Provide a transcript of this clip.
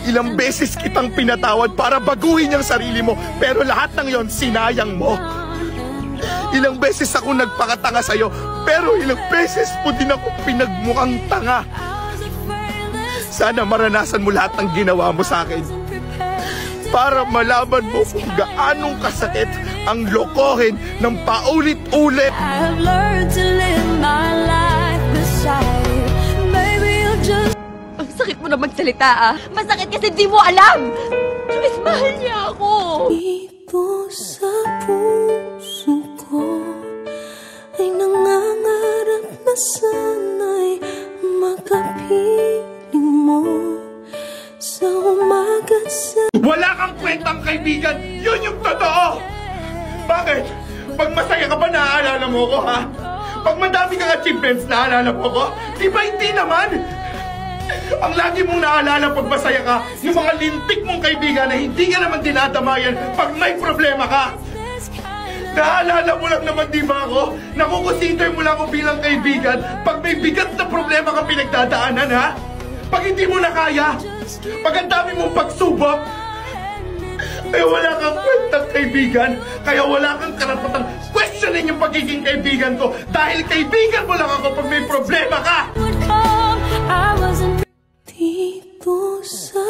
Ilang beses kitang pinatawad para baguhin ang sarili mo, pero lahat ng yon sinayang mo. Ilang beses ako nagpakatanga sa'yo, pero ilang beses mo din ako pinagmukhang tanga. Sana maranasan mo lahat ng ginawa mo sa akin para malaman mo kung gaanong kasakit ang lokohin ng paulit-ulit. Ang sakit mo na magsalita ah. Masakit kasi di mo alam. Mas mahal niya ako. Dito sa puso ko ay nangangarap na sana'y makapiling mo sa umaga sa... Wala kang kwentang kaibigan! Yun yung totoo! Bakit? Pag masaya ka ba, naaalala mo ko, ha? Pag madami kang achievements, naaalala mo ko? Di ba hindi naman? Ang lagi mong naalala pag masaya ka, yung mga lintik mong kaibigan na hindi ka naman dinadamayan pag may problema ka. Naalala mo lang naman, di ba ako? Nakukonsider mo lang ako bilang kaibigan pag may bigat na problema kang pinagdadaanan, ha? Pag hindi mo na kaya, pag ang dami mong pagsubok, kaya wala kang kwentang kaibigan, kaya wala kang karapatang questionin yung pagiging kaibigan ko dahil kaibigan mo lang ako pag may problema ka! Dito sa